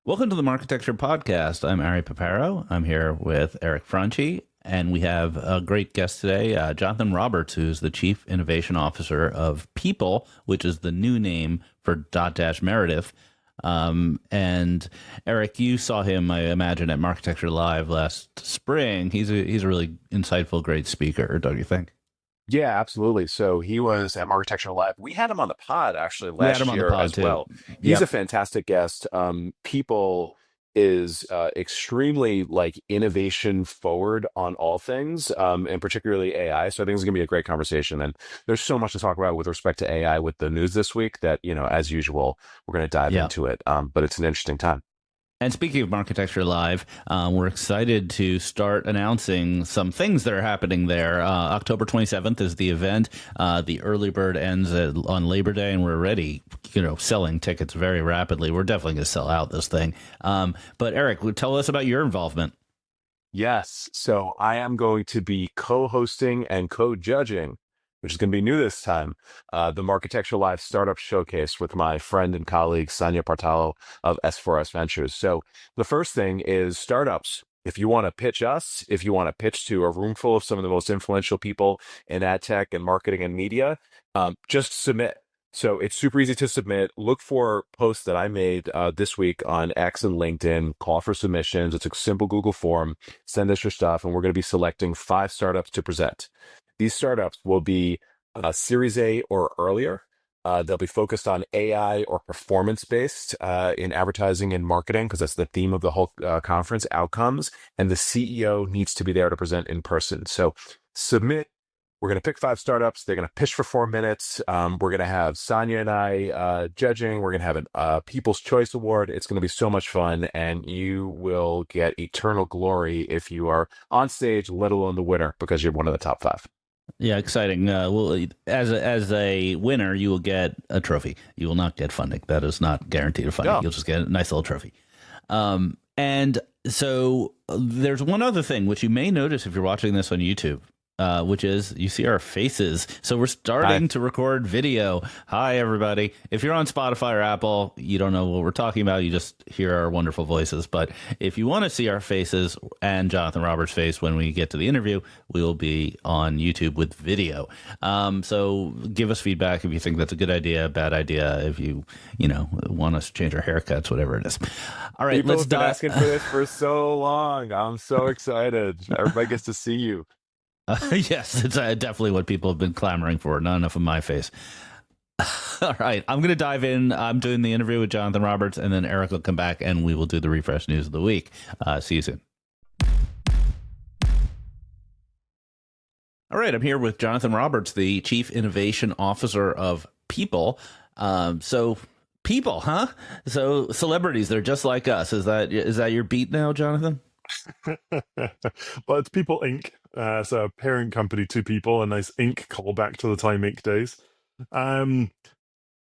Welcome to the Marketecture Podcast. I'm Ari Paparo. I'm here with Eric Franchi, and we have a great guest today, Jonathan Roberts, who's the Chief Innovation Officer of People, which is the new name for Dotdash Meredith. And Eric, you saw him, I imagine, at Marketecture Live last spring. He's a really insightful, great speaker, don't you think? Yeah, absolutely. So he was at Architecture Live. We had him on the pod actually We had him last on the year pod as too. well. He's a Yep. fantastic guest. People is extremely like innovation forward on all things, and particularly AI. So I think it's gonna be a great conversation. And there's so much to talk about with respect to AI with the news this week that, as usual, we're gonna dive Yeah. into it. But it's an interesting time. And speaking of Architecture Live, we're excited to start announcing some things that are happening there. October 27th is the event. The early bird ends on Labor Day, and we're already, selling tickets very rapidly. We're definitely going to sell out this thing. But Eric, tell us about your involvement. Yes. So I am going to be co-hosting and co-judging, which is going to be new this time, the Architecture Live Startup Showcase with my friend and colleague, Sonia Partalo of S4S Ventures. So the first thing is startups. If you want to pitch us, if you want to pitch to a room full of some of the most influential people in ad tech and marketing and media, just submit. So it's super easy to submit. Look for posts that I made this week on X and LinkedIn. Call for submissions. It's a simple Google form. Send us your stuff, and we're going to be selecting 5 startups to present. These startups will be Series A or earlier. They'll be focused on AI or performance based in advertising and marketing, because that's the theme of the whole conference, outcomes. And the CEO needs to be there to present in person. So submit. We're going to pick 5 startups. They're going to pitch for 4 minutes. We're going to have Sonia and I judging. We're going to have a People's Choice Award. It's going to be so much fun, and you will get eternal glory if you are on stage, let alone the winner, because you're one of the top 5. Yeah, exciting. Well, as a winner, you will get a trophy. You will not get funding. That is not guaranteed funding. Yeah. You'll just get a nice little trophy. And so there's one other thing which you may notice if you're watching this on YouTube, which is you see our faces. So we're Hi. starting to record video. Hi, everybody. If you're on Spotify or Apple, you don't know what we're talking about. You just hear our wonderful voices. But if you want to see our faces and Jonathan Roberts' face when we get to the interview, we will be on YouTube with video. So give us feedback if you think that's a good idea, bad idea, if you want us to change our haircuts, whatever it is. All right, People let's have been dive. asking for this for so long. I'm so excited. Everybody gets to see you. Yes, it's definitely what people have been clamoring for. Not enough of my face. All right, I'm going to dive in. I'm doing the interview with Jonathan Roberts, and then Eric will come back and we will do the refresh news of the week. See you soon. All right, I'm here with Jonathan Roberts, the Chief Innovation Officer of People. So people, huh? So celebrities, they're just like us. Is that your beat now, Jonathan? Well, it's People Inc. So a parent company to People, a nice Inc. callback to the Time Inc. days. Um,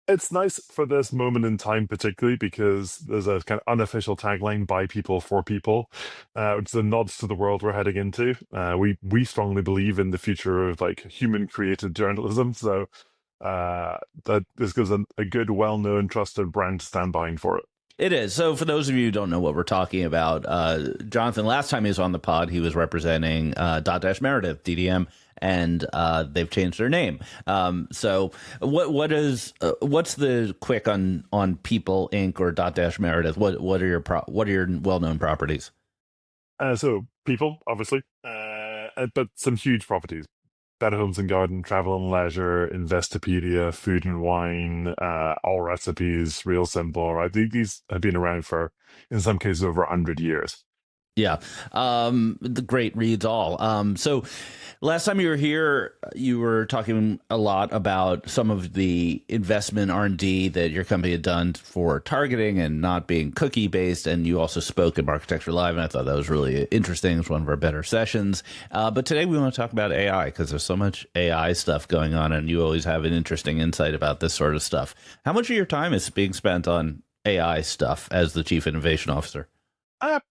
it's nice for this moment in time, particularly because there's a kind of unofficial tagline by people for people, which is a nod to the world we're heading into. We strongly believe in the future of like human created journalism, so that this gives a good, well known, trusted brand to stand behind for it. It is. So for those of you who don't know what we're talking about, Jonathan, last time he was on the pod, he was representing Dotdash Meredith, DDM, and they've changed their name. So what's the quick on People Inc. or Dotdash Meredith? What are your well-known properties? So People, obviously, but some huge properties. Better Homes and Garden, Travel and Leisure, Investopedia, Food and Wine, All Recipes, Real Simple. Right? These have been around for, in some cases, over 100 years. Yeah. The great reads all. So last time you were here, you were talking a lot about some of the investment R&D that your company had done for targeting and not being cookie based. And you also spoke at Architecture Live, and I thought that was really interesting. It was one of our better sessions. But today we want to talk about AI because there's so much AI stuff going on, and you always have an interesting insight about this sort of stuff. How much of your time is being spent on AI stuff as the Chief Innovation Officer?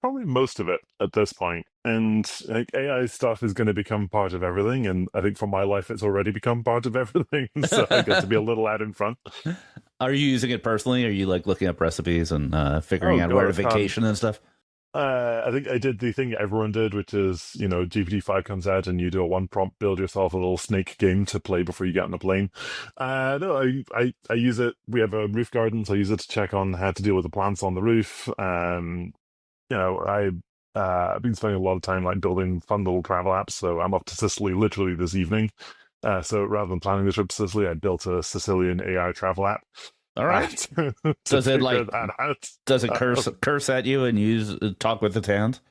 Probably most of it at this point. And like AI stuff is going to become part of everything. And I think for my life, it's already become part of everything. So I got to be a little out in front. Are you using it personally? Are you like looking up recipes and figuring Oh out where to God, vacation and stuff? I think I did the thing everyone did, which is, GPT-5 comes out and you do a one prompt, build yourself a little snake game to play before you get on a plane. No, I use it. We have a roof garden, so I use it to check on how to deal with the plants on the roof. I've been spending a lot of time like building fun little travel apps. So I'm off to Sicily literally this evening. So rather than planning the trip to Sicily, I built a Sicilian AI travel app All right. to Does it figure like that out. does it curse at you and use talk with its hands?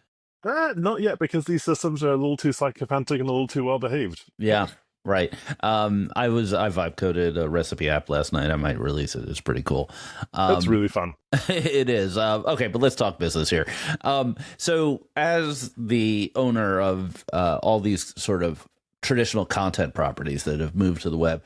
Not yet, because these systems are a little too psychopathic and a little too well behaved. Yeah, right. I vibe coded a recipe app last night. I might release it. It's pretty cool. That's really fun. It is. Okay, but let's talk business here. So as the owner of all these sort of traditional content properties that have moved to the web,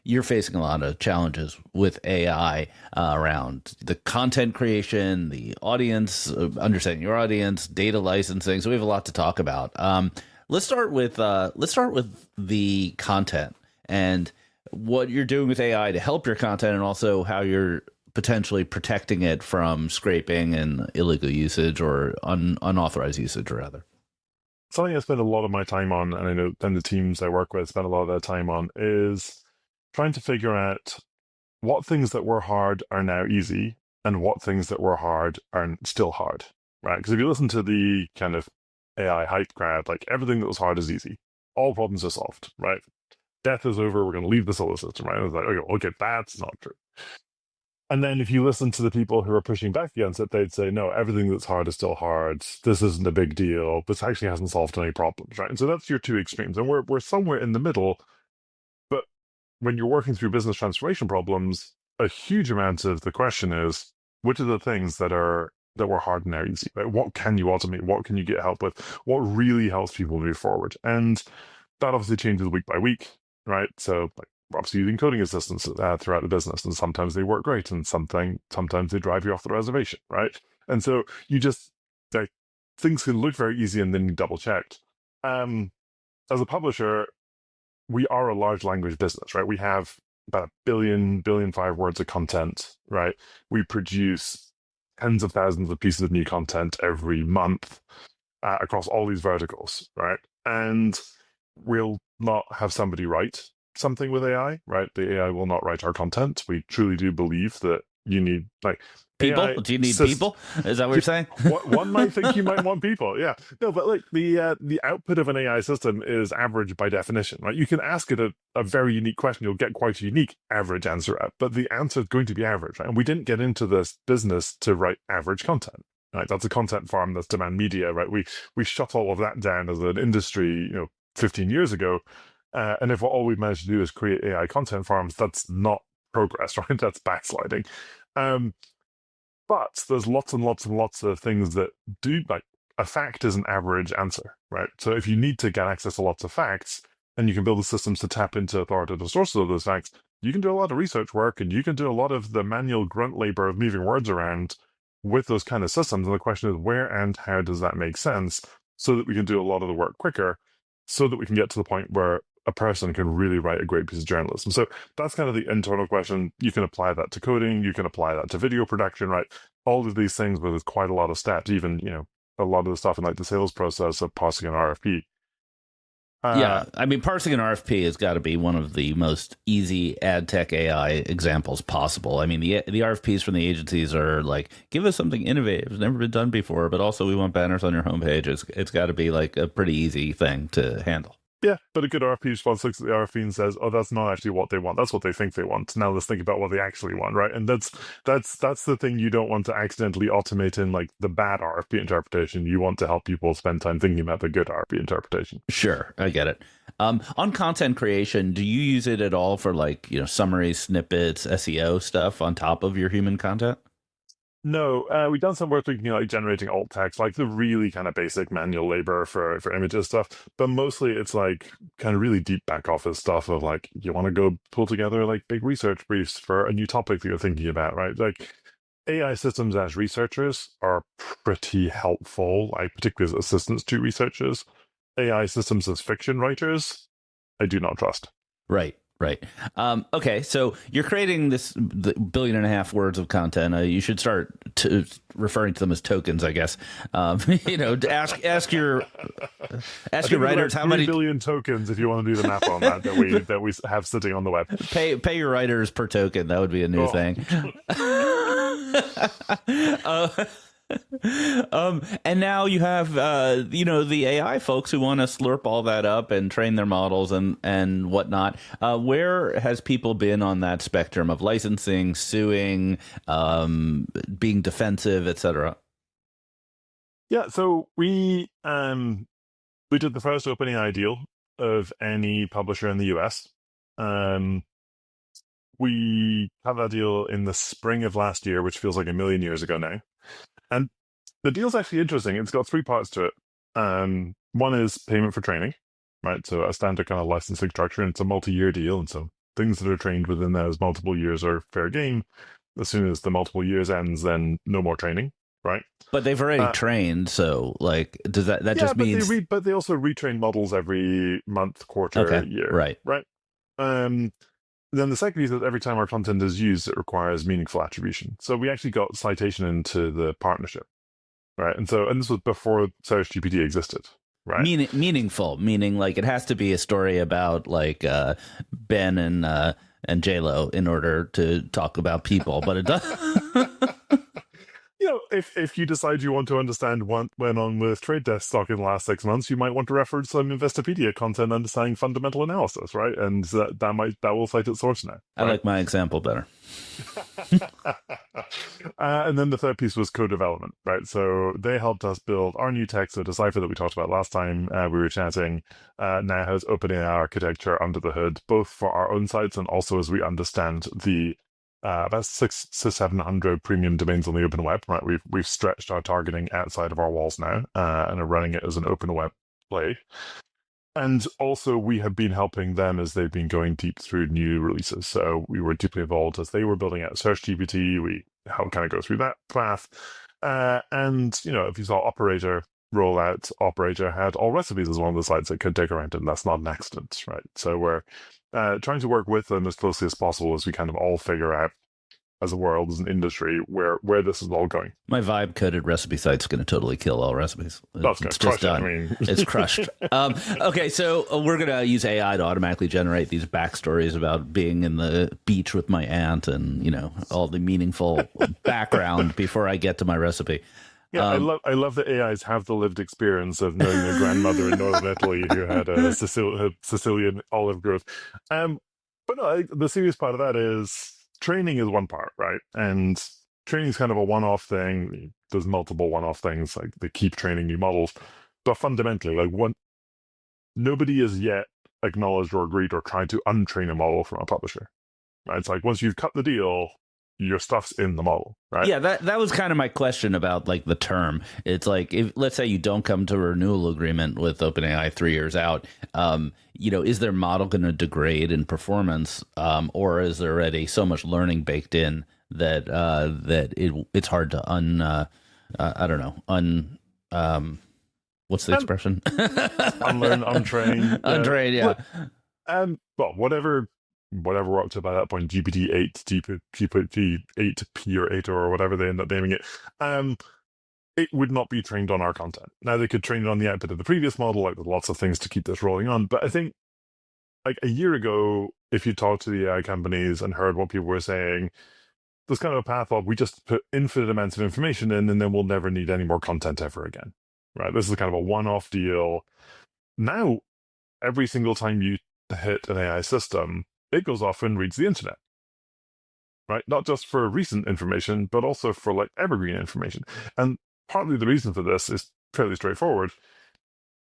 you're facing a lot of challenges with AI around the content creation, the audience, understanding your audience, data licensing. So we have a lot to talk about. Let's start with the content and what you're doing with AI to help your content, and also how you're potentially protecting it from scraping and illegal usage or unauthorized usage, rather. Something I spend a lot of my time on, and I know then the teams I work with spend a lot of their time on, is trying to figure out what things that were hard are now easy and what things that were hard are still hard, right? Because if you listen to the kind of AI hype crowd, like everything that was hard is easy. All problems are solved, right? Death is over. We're going to leave the solar system, right? And it's like, okay, that's not true. And then if you listen to the people who are pushing back against it, they'd say, no, everything that's hard is still hard. This isn't a big deal. This actually hasn't solved any problems, right? And so that's your two extremes. And we're somewhere in the middle. But when you're working through business transformation problems, a huge amount of the question is, which are the things that were hard and now easy, right? What can you automate? What can you get help with? What really helps people move forward? And that obviously changes week by week, right? So like, we're obviously using coding assistants throughout the business, and sometimes they work great, and sometimes they drive you off the reservation, right? And so you just like things can look very easy, and then you double checked. As a publisher, we are a large language business, right? We have about a billion 5 words of content, right? We produce tens of thousands of pieces of new content every month across all these verticals, right? And we'll not have somebody write something with AI, right? The AI will not write our content. We truly do believe that you need like People? AI Do you need people? Is that what you're saying? One might think you might want people, yeah. No, but like the output of an AI system is average by definition, right? You can ask it a very unique question, you'll get quite a unique average answer out, but the answer is going to be average, right? And we didn't get into this business to write average content. Right, that's a content farm, that's demand media, right? We shut all of that down as an industry, 15 years ago. And if all we've managed to do is create AI content farms, that's not progress, right? That's backsliding. But there's lots and lots and lots of things that do, like a fact is an average answer, right? So if you need to get access to lots of facts, and you can build the systems to tap into authoritative sources of those facts, you can do a lot of research work, and you can do a lot of the manual grunt labor of moving words around with those kind of systems. And the question is, where and how does that make sense, so that we can do a lot of the work quicker, so that we can get to the point where a person can really write a great piece of journalism. So that's kind of the internal question. You can apply that to coding, you can apply that to video production, right? All of these things, but there's quite a lot of steps, even, a lot of the stuff in like the sales process of parsing an RFP. Yeah, I mean, parsing an RFP has got to be one of the most easy ad tech AI examples possible. I mean, the RFPs from the agencies are like, give us something innovative, it's never been done before, but also we want banners on your homepage. It's got to be like a pretty easy thing to handle. Yeah, but a good RFP response looks at the RFP and says, "Oh, that's not actually what they want. That's what they think they want. Now let's think about what they actually want." Right, and that's the thing you don't want to accidentally automate in like the bad RFP interpretation. You want to help people spend time thinking about the good RFP interpretation. Sure, I get it. On content creation, do you use it at all for like summaries, snippets, SEO stuff on top of your human content? No, we've done some work looking at like generating alt text, like the really kind of basic manual labor for images stuff. But mostly it's like kind of really deep back office stuff of like, you want to go pull together like big research briefs for a new topic that you're thinking about, right? Like AI systems as researchers are pretty helpful, like particularly as assistants to researchers. AI systems as fiction writers, I do not trust. Right. Right. Okay. So you're creating this billion and a half words of content. You should start referring to them as tokens, I guess. Ask I your think it's about writers how 3 many. billion tokens if you want to do the math on that we have sitting on the web. Pay your writers per token. That would be a new Oh. thing. And now you have the AI folks who want to slurp all that up and train their models and whatnot. Where has people been on that spectrum of licensing, suing, being defensive, etc.? Yeah, so we did the first OpenAI deal of any publisher in the US. We had that deal in the spring of last year, which feels like a million years ago now. And the deal's actually interesting. It's got three parts to it. One is payment for training, right? So a standard kind of licensing structure, and it's a multi-year deal. And so things that are trained within those multiple years are fair game. As soon as the multiple years ends, then no more training, right? But they've already trained, so like, does that just means? But they also retrain models every month, quarter, year, right? Then the second is that every time our content is used, it requires meaningful attribution. So we actually got citation into the partnership, right? And this was before SearchGPT existed, right? Meaningful, meaning like it has to be a story about like Ben and J-Lo in order to talk about people, but it does. If you decide you want to understand what went on with Trade Desk stock in the last 6 months, you might want to reference some Investopedia content understanding fundamental analysis, right? And that will cite its source now. Right? I like my example better. And then the third piece was co-development, right? So they helped us build our new text. So Decipher that we talked about last time we were chatting now has OpenAI architecture under the hood, both for our own sites and also as we understand the about 600 to 700 premium domains on the open web, right? We've stretched our targeting outside of our walls now and are running it as an open web play. And also we have been helping them as they've been going deep through new releases. So we were deeply involved as they were building out SearchGPT. We helped kind of go through that path. And if you saw Operator rollout, Operator had all recipes as one of the sites it could dig around, and that's not an accident, right? So we're trying to work with them as closely as possible as we kind of all figure out as a world, as an industry, where this is all going. My vibe coded recipe site's going to totally kill all recipes. It's just done. It's crushed. Okay, so we're going to use AI to automatically generate these backstories about being in the beach with my aunt and all the meaningful background before I get to my recipe. Yeah, I love that AIs have the lived experience of knowing a grandmother in northern Italy who had a Sicilian olive grove. But no, the serious part of that is training is one part, right? And training is kind of a one-off thing. There's multiple one-off things, like they keep training new models. But fundamentally, nobody has yet acknowledged or agreed or tried to untrain a model from a publisher, right? It's like once you've cut the deal, your stuff's in the model, right? Yeah, that was kind of my question about like the term. It's like, if let's say you don't come to a renewal agreement with OpenAI 3 years out, is their model going to degrade in performance, or is there already so much learning baked in that it's hard to what's the expression? Unlearn, untrain, untrain. Yeah. Well, whatever we're up to by that point, GPT-8, GPT-8P or 8 or whatever they end up naming it, it would not be trained on our content. Now, they could train it on the output of the previous model, like there's lots of things to keep this rolling on. But I think, like a year ago, if you talked to the AI companies and heard what people were saying, there's kind of a path of we just put infinite amounts of information in and then we'll never need any more content ever again, right? This is kind of a one-off deal. Now, every single time you hit an AI system, it goes off and reads the internet, right? Not just for recent information, but also for like evergreen information. And partly the reason for this is fairly straightforward.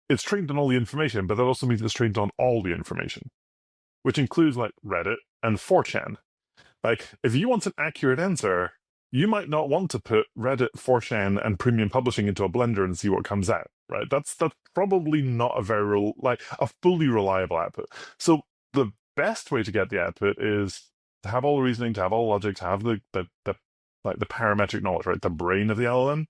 It's trained on all the information, but that also means it's trained on all the information, which includes like Reddit and 4chan. Like, if you want an accurate answer, you might not want to put Reddit, 4chan, and premium publishing into a blender and see what comes out, right? That's probably not a fully reliable output. So the best way to get the output is to have all the reasoning, to have all the logic, to have the parametric knowledge, right? The brain of the LLM,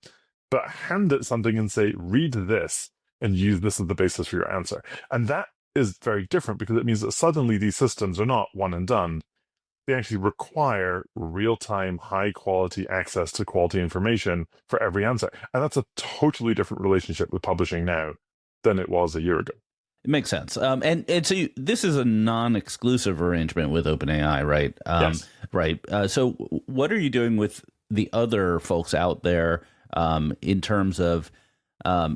but hand it something and say, read this and use this as the basis for your answer. And that is very different because it means that suddenly these systems are not one and done. They actually require real-time, high-quality access to quality information for every answer. And that's a totally different relationship with publishing now than it was a year ago. It makes sense. And so this is a non-exclusive arrangement with OpenAI, right? Yes. Right. So what are you doing with the other folks out there in terms of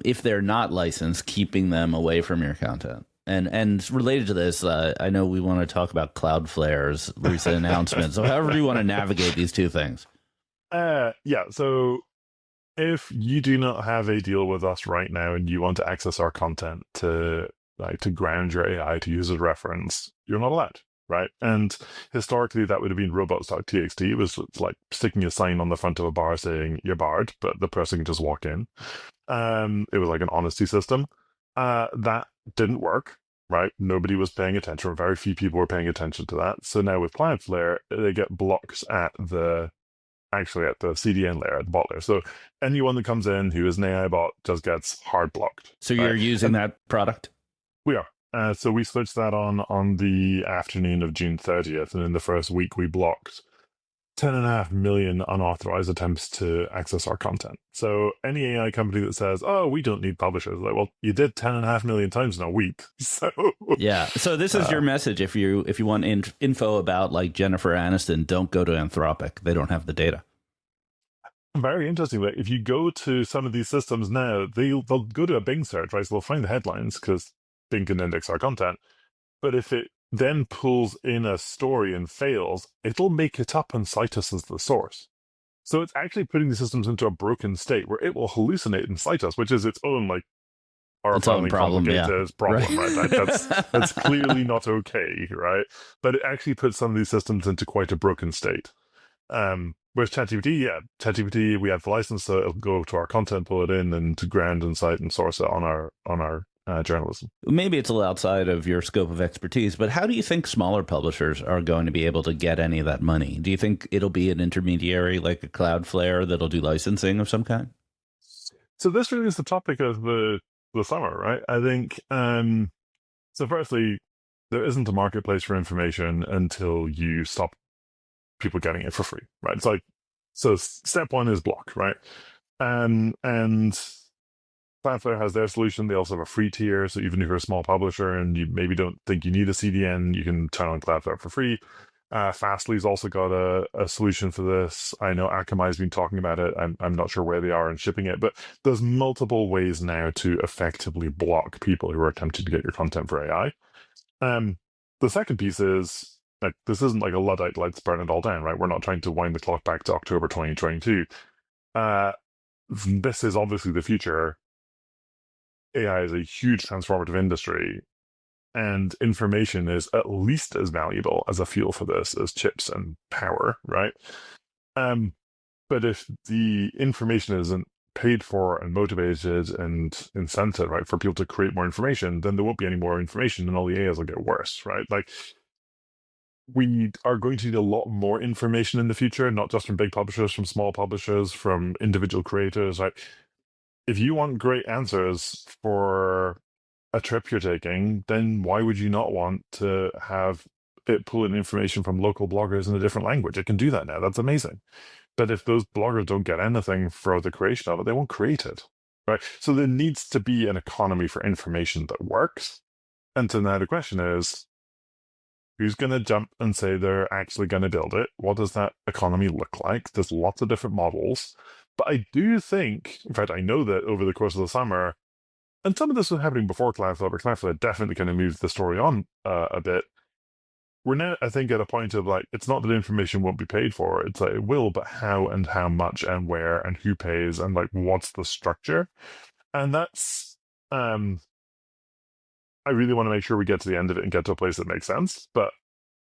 if they're not licensed, keeping them away from your content? And related to this, I know we want to talk about Cloudflare's recent announcement. So however you want to navigate these two things. Yeah. So if you do not have a deal with us right now and you want to access our content to ground your AI to use as reference, you're not allowed, right? And historically, that would have been robots.txt. It was like sticking a sign on the front of a bar saying you're barred, but the person can just walk in. It was like an honesty system. That didn't work, right? Nobody was paying attention, or very few people were paying attention to that. So now with Cloudflare, they get blocks at the CDN layer, at the bot layer. So anyone that comes in who is an AI bot just gets hard blocked. So you're using that product? We are. So we switched that on the afternoon of June 30th, and in the first week we blocked 10.5 million unauthorized attempts to access our content. So any AI company that says, "Oh, we don't need publishers," like, well, you did 10.5 million times in a week. So yeah. So this is your message. If you want info about like Jennifer Aniston, don't go to Anthropic. They don't have the data. Very interesting. Like, if you go to some of these systems now, they'll go to a Bing search, right? So they'll find the headlines because Bing can index our content. But if it then pulls in a story and fails, it'll make it up and cite us as the source. So it's actually putting the systems into a broken state where it will hallucinate and cite us, which is its own horrifyingly complicated problem, right? That's clearly not okay, right? But it actually puts some of these systems into quite a broken state. Whereas ChatGPT, we have the license, so it'll go to our content, pull it in, and to ground and cite and source it on our journalism. Maybe it's a little outside of your scope of expertise, but how do you think smaller publishers are going to be able to get any of that money? Do you think it'll be an intermediary like a Cloudflare that'll do licensing of some kind? So this really is the topic of the summer, right? I think, so firstly, there isn't a marketplace for information until you stop people getting it for free, right? It's like, so step one is block, right? And Cloudflare has their solution. They also have a free tier, so even if you're a small publisher and you maybe don't think you need a CDN, you can turn on Cloudflare for free. Fastly's also got a solution for this. I know Akamai's been talking about it. I'm not sure where they are in shipping it, but there's multiple ways now to effectively block people who are attempting to get your content for AI. The second piece is, like, this isn't like a Luddite, let's burn it all down, right? We're not trying to wind the clock back to October 2022. This is obviously the future. AI is a huge transformative industry, and information is at least as valuable as a fuel for this as chips and power, right? But if the information isn't paid for and motivated and incented, right, for people to create more information, then there won't be any more information and all the AIs will get worse, right? Like, we are going to need a lot more information in the future, not just from big publishers, from small publishers, from individual creators, right? If you want great answers for a trip you're taking, then why would you not want to have it pull in information from local bloggers in a different language? It can do that now. That's amazing. But if those bloggers don't get anything for the creation of it, they won't create it, right? So there needs to be an economy for information that works. And so now the question is, who's going to jump and say they're actually going to build it? What does that economy look like? There's lots of different models. But I do think, in fact, I know that over the course of the summer, and some of this was happening before Cloudflare, but Cloudflare definitely kind of moved the story on a bit. We're now, I think, at a point of like, it's not that information won't be paid for. It's like, it will, but how and how much and where and who pays and like, what's the structure? And that's, I really want to make sure we get to the end of it and get to a place that makes sense. But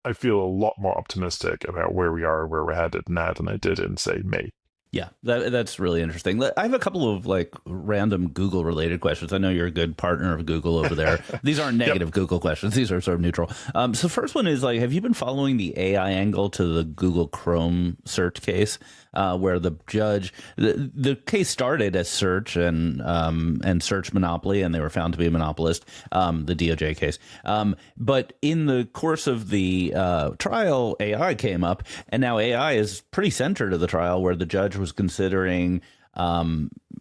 I feel a lot more optimistic about where we are, where we're headed now than I did in, say, May. Yeah, that's really interesting. I have a couple of like random Google related questions. I know you're a good partner of Google over there. These aren't Yep. negative Google questions. These are sort of neutral. So first one is like, have you been following the AI angle to the Google Chrome search case, where the judge, the case started as search and search monopoly, and they were found to be a monopolist, the DOJ case. But in the course of the trial, AI came up, and now AI is pretty centered to the trial, where the judge was considering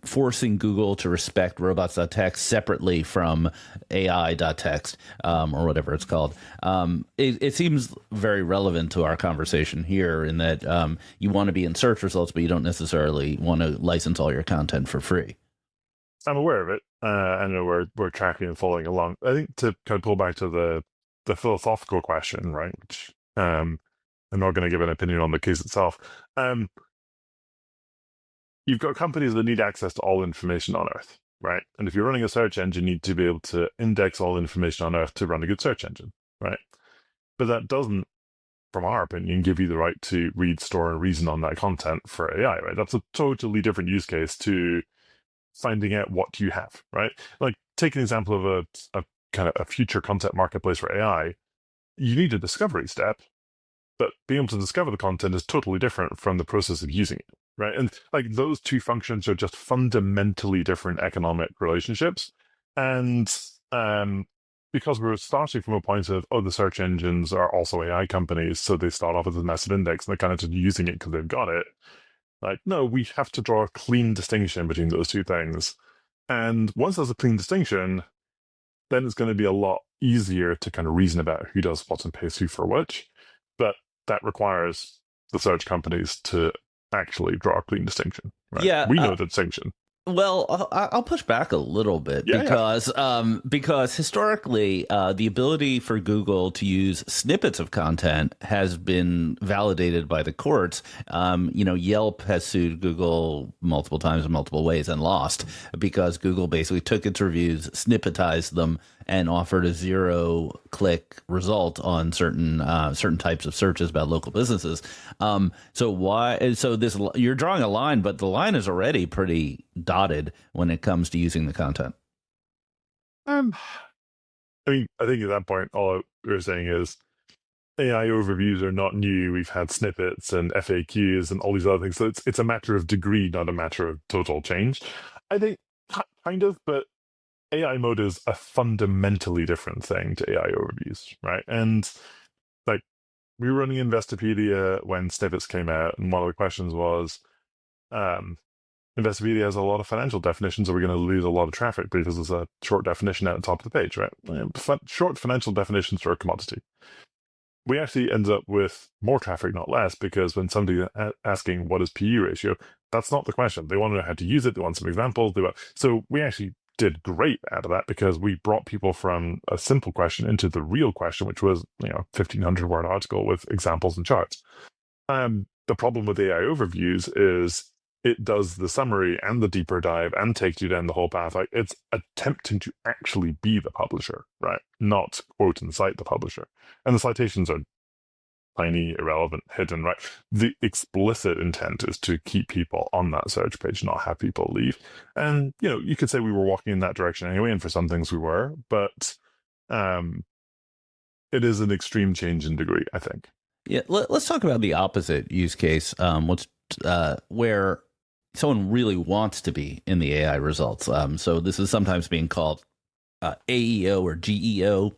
forcing Google to respect robots.txt separately from AI.txt, or whatever it's called. It seems very relevant to our conversation here in that you want to be in search results, but you don't necessarily want to license all your content for free. I'm aware of it. I know we're tracking and following along. I think to kind of pull back to the philosophical question, right? Which I'm not going to give an opinion on the case itself. You've got companies that need access to all information on Earth, right? And if you're running a search engine, you need to be able to index all information on Earth to run a good search engine, right? But that doesn't, from our opinion, give you the right to read, store, and reason on that content for AI, right? That's a totally different use case to finding out what you have, right? Like, take an example of a kind of a future content marketplace for AI. You need a discovery step, but being able to discover the content is totally different from the process of using it, right? And like those two functions are just fundamentally different economic relationships. And because we're starting from a point of, oh, the search engines are also AI companies, so they start off with a massive index and they're kind of just using it because they've got it. Like, no, we have to draw a clean distinction between those two things. And once there's a clean distinction, then it's going to be a lot easier to kind of reason about who does what and pays who for which. But that requires the search companies to actually draw a clean distinction, right? Yeah, We know the distinction. well, I'll push back a little bit Yeah, because historically, the ability for Google to use snippets of content has been validated by the courts. Yelp has sued Google multiple times in multiple ways and lost because Google basically took its reviews, snippetized them, and offered a zero-click result on certain types of searches about local businesses. So why? So this you're drawing a line, but the line is already pretty dotted when it comes to using the content. Um, I mean, I think at that point, all we're saying is AI overviews are not new. We've had snippets and FAQs and all these other things. So it's a matter of degree, not a matter of total change. I think kind of, but AI mode is a fundamentally different thing to AI overviews, right? And like we were running Investopedia when snippets came out, and one of the questions was, Investopedia has a lot of financial definitions. Are we going to lose a lot of traffic because there's a short definition at the top of the page, right? Short financial definitions are a commodity. We actually end up with more traffic, not less, because when somebody asking what is PE ratio, that's not the question. They want to know how to use it. They want some examples. So we actually did great out of that because we brought people from a simple question into the real question, which was 1,500-word article with examples and charts. The problem with AI overviews is it does the summary and the deeper dive and takes you down the whole path. Like it's attempting to actually be the publisher, right? Not quote and cite the publisher. And the citations are tiny, irrelevant, hidden, right? The explicit intent is to keep people on that search page, not have people leave. And, you could say we were walking in that direction anyway, and for some things we were, but it is an extreme change in degree, I think. Yeah, let's talk about the opposite use case, where someone really wants to be in the AI results. So this is sometimes being called AEO or GEO.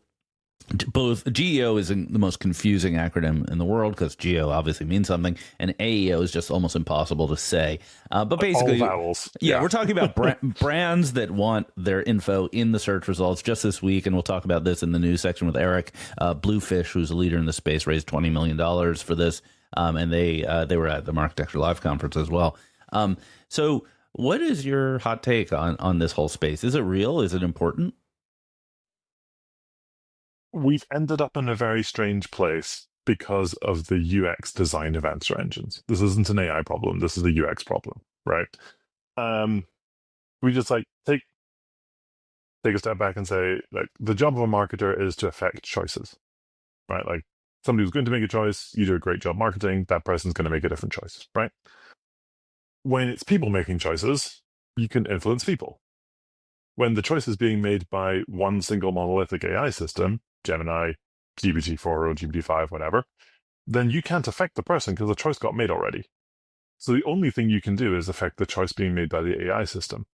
Both GEO is the most confusing acronym in the world because GEO obviously means something, and AEO is just almost impossible to say. But basically, all vowels. Yeah, we're talking about brands that want their info in the search results. Just this week, and we'll talk about this in the news section with Eric, Bluefish, who's a leader in the space, raised $20 million for this, and they were at the Architecture Live conference as well. So, what is your hot take on this whole space? Is it real? Is it important? We've ended up in a very strange place because of the UX design of answer engines. This isn't an AI problem. This is a UX problem, right? We just take a step back and say, like, the job of a marketer is to affect choices, right? Like somebody who's going to make a choice, you do a great job marketing, that person's going to make a different choice, right? when it's people making choices, you can influence people. When the choice is being made by one single monolithic AI system, Gemini, GPT-4 or GPT-5, whatever, then you can't affect the person because the choice got made already. So the only thing you can do is affect the choice being made by the AI system.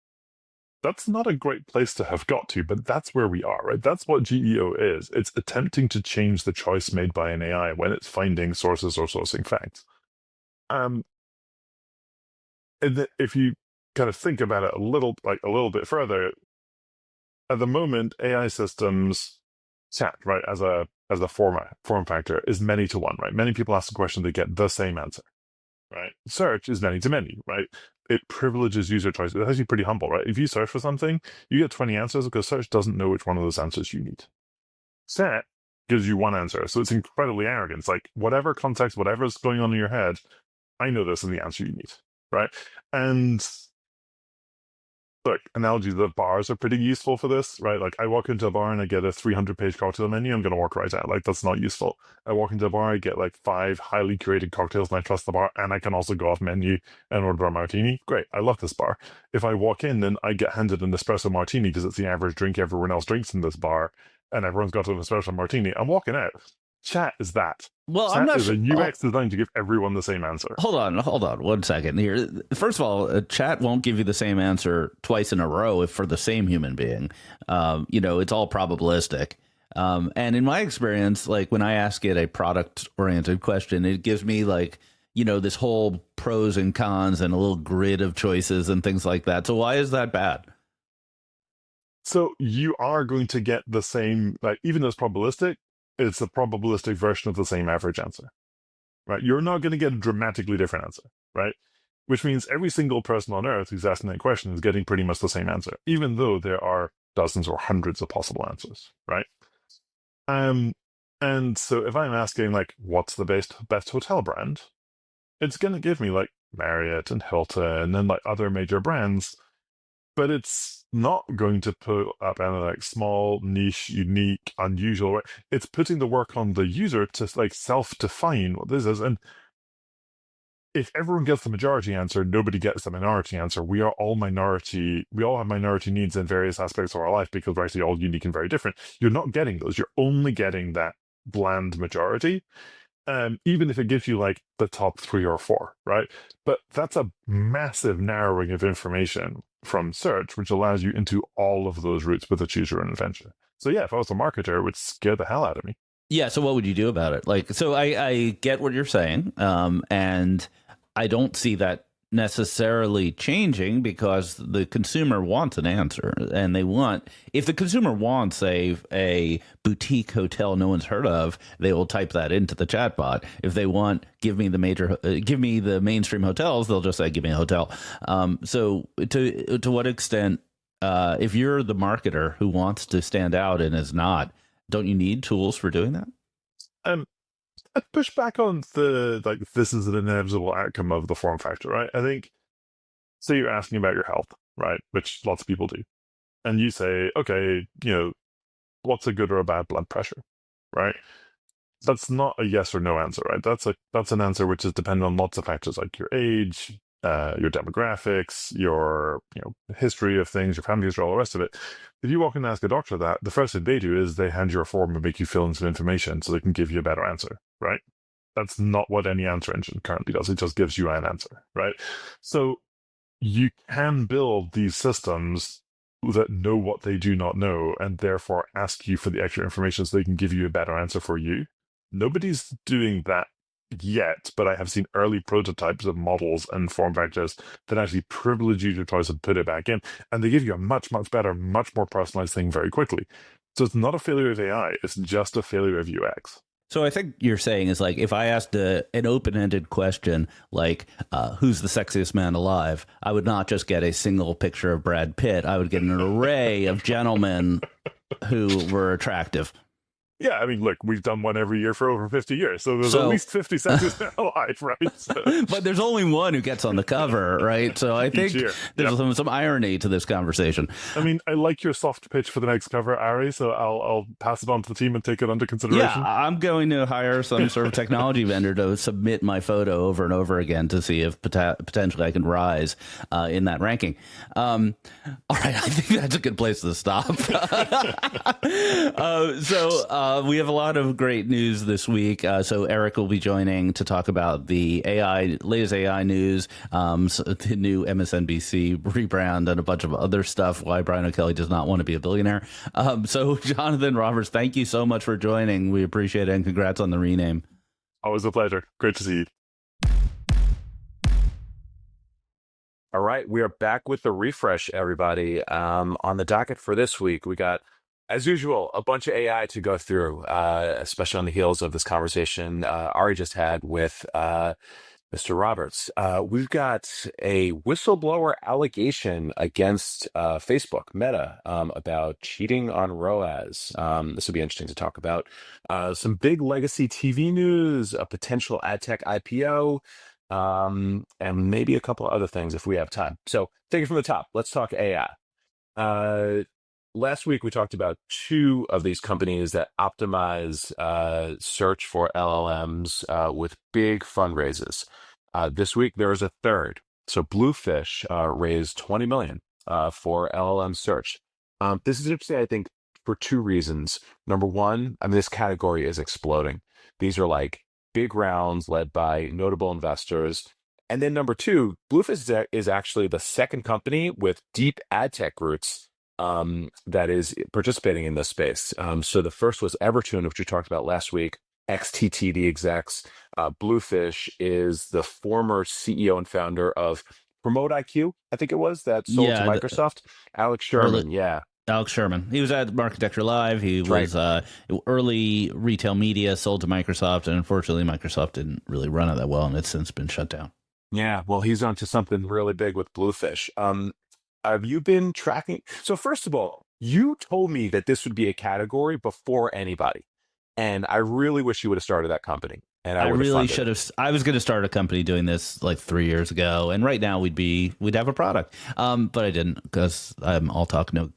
That's not a great place to have got to, but that's where we are, right? That's what GEO is. It's attempting to change the choice made by an AI when it's finding sources or sourcing facts. And if you kind of think about it a little bit further, at the moment, AI systems chat, right, as a form factor is many to one, right? Many people ask a question, they get the same answer, right? Search is many to many, right? It privileges user choice. It's actually pretty humble, right? If you search for something, you get 20 answers because search doesn't know which one of those answers you need. Chat gives you one answer, so it's incredibly arrogant. It's like, whatever context, whatever's going on in your head, I know this and the answer you need, right? And look, analogies of bars are pretty useful for this, right? Like, I walk into a bar and I get a 300-page cocktail menu, I'm going to walk right out. Like, that's not useful. I walk into a bar, I get like 5 highly curated cocktails and I trust the bar, and I can also go off menu and order a martini. Great, I love this bar. If I walk in, then I get handed an espresso martini because it's the average drink everyone else drinks in this bar, and everyone's got an espresso martini. I'm walking out. Chat is that. Well, Chat I'm not is sure. a UX designed to give everyone the same answer. Hold on 1 second here. First of all, a chat won't give you the same answer twice in a row if for the same human being. It's all probabilistic. And in my experience, like when I ask it a product oriented question, it gives me like, this whole pros and cons and a little grid of choices and things like that. So why is that bad? So you are going to get the same, like, even though it's probabilistic, it's a probabilistic version of the same average answer, right? You're not going to get a dramatically different answer, right? Which means every single person on Earth who's asking that question is getting pretty much the same answer, even though there are dozens or hundreds of possible answers, right? And so if I'm asking, like, what's the best hotel brand, it's going to give me, like, Marriott and Hilton and, like, other major brands, but it's not going to put up any like small, niche, unique, unusual. Right? It's putting the work on the user to like self-define what this is. And if everyone gets the majority answer, nobody gets the minority answer. We are all minority. We all have minority needs in various aspects of our life because we're actually all unique and very different. You're not getting those. You're only getting that bland majority. Even if it gives you like the top 3 or 4, right? But that's a massive narrowing of information from search, which allows you into all of those routes with a choose your own adventure. So yeah, if I was a marketer, it would scare the hell out of me. Yeah. So what would you do about it? Like, so I get what you're saying. And I don't see that necessarily changing because the consumer wants an answer, and if the consumer wants a boutique hotel no one's heard of, they will type that into the chatbot. If they want give me the mainstream hotels, they'll just say give me a hotel. So to what extent, if you're the marketer who wants to stand out and is not, don't you need tools for doing that? I'd push back on the like this is an inevitable outcome of the form factor, right? I think, say you're asking about your health, right, which lots of people do, and you say, okay, what's a good or a bad blood pressure, right? That's not a yes or no answer, right? That's an answer which is dependent on lots of factors like your age, your demographics, your history of things, your family history, all the rest of it. If you walk in and ask a doctor that, the first thing they do is they hand you a form and make you fill in some information so they can give you a better answer, right? That's not what any answer engine currently does. It just gives you an answer, right? So you can build these systems that know what they do not know and therefore ask you for the extra information so they can give you a better answer for you. Nobody's doing that yet, but I have seen early prototypes of models and form factors that actually privilege user choice and put it back in, and they give you a much, much better, much more personalized thing very quickly. So it's not a failure of AI, it's just a failure of UX. So I think you're saying is like if I asked an open-ended question like who's the sexiest man alive, I would not just get a single picture of Brad Pitt. I would get an array of gentlemen who were attractive. Yeah, I mean, look, we've done one every year for over 50 years, so there's at So, least 50 Sexiest in our life, right? So, but there's only one who gets on the cover, right? So I each think year. there's Yep. some irony to this conversation. I mean, I like your soft pitch for the next cover, Ari, so I'll pass it on to the team and take it under Yeah, consideration. I'm going to hire some sort of technology vendor to submit my photo over and over again to see if potentially I can rise in that ranking. All right, I think that's a good place to stop. We have a lot of great news this week. So Eric will be joining to talk about the latest AI news, the new MSNBC rebrand, and a bunch of other stuff. Why Brian O'Kelly does not want to be a billionaire. So Jonathan Roberts, thank you so much for joining. We appreciate it, and congrats on the rename. Always a pleasure. Great to see you. All right, we are back with the refresh, everybody. On the docket for this week, we got, as usual, a bunch of AI to go through, especially on the heels of this conversation Ari just had with Mr. Roberts. We've got a whistleblower allegation against Facebook, Meta, about cheating on ROAS. This will be interesting to talk about. Some big legacy TV news, a potential ad tech IPO, and maybe a couple of other things if we have time. So, take it from the top. Let's talk AI. Last week, we talked about two of these companies that optimize search for LLMs with big fundraisers. This week, there is a third. So Bluefish raised 20 million for LLM search. This is interesting, I think, for two reasons. Number one, I mean, this category is exploding. These are like big rounds led by notable investors. And then number two, Bluefish is actually the second company with deep ad tech roots that is participating in this space. So the first was Evertune, which we talked about last week, XTTD execs. Bluefish is the former CEO and founder of Promote IQ, I think it was, that sold to Yeah, Microsoft. Alex early, Sherman, yeah, Alex Sherman. He was at Architecture Live. He that's right. was early retail media, sold to Microsoft, and unfortunately, Microsoft didn't really run it that well, and it's since been shut down. Yeah, well, he's onto something really big with Bluefish. Have you been tracking? So first of all, you told me that this would be a category before anybody, and I really wish you would have started that company, and I I would have really funded should it. have. I was going to start a company doing this like 3 years ago, and right now we'd have a product. But I didn't because I'm all talk, no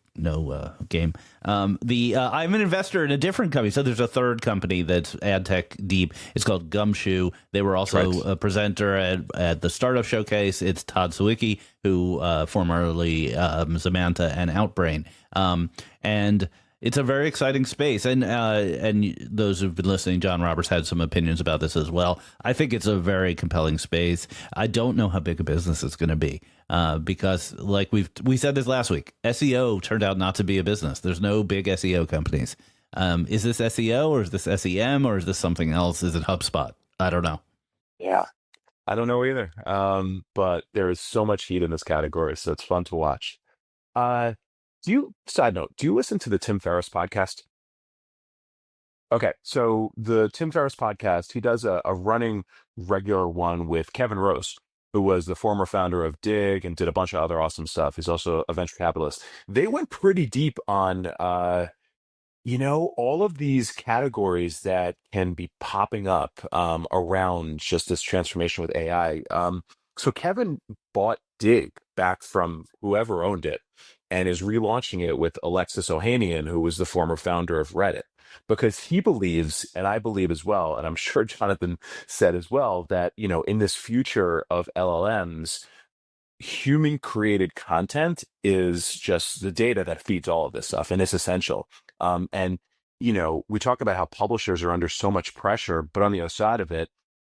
game. I'm an investor in a different company. So there's a third company that's ad tech deep. It's called Gumshoe. They were That's also right. a presenter at the startup showcase. It's Todd Sawicki, who formerly Samantha and Outbrain. And it's a very exciting space, and those who've been listening, John Roberts had some opinions about this as well. I think it's a very compelling space. I don't know how big a business it's going to be because, like we said this last week, SEO turned out not to be a business. There's no big SEO companies. Is this SEO or is this SEM or is this something else? Is it HubSpot? I don't know. Yeah. I don't know either. But there is so much heat in this category, so it's fun to watch. Side note, do you listen to the Tim Ferriss podcast? Okay, so the Tim Ferriss podcast, he does a running regular one with Kevin Rose, who was the former founder of Dig and did a bunch of other awesome stuff. He's also a venture capitalist. They went pretty deep on all of these categories that can be popping up around just this transformation with AI. So Kevin bought Dig back from whoever owned it and is relaunching it with Alexis Ohanian, who was the former founder of Reddit, because he believes, and I believe as well, and I'm sure Jonathan said as well, that, in this future of LLMs, human created content is just the data that feeds all of this stuff, and it's essential. And we talk about how publishers are under so much pressure, but on the other side of it,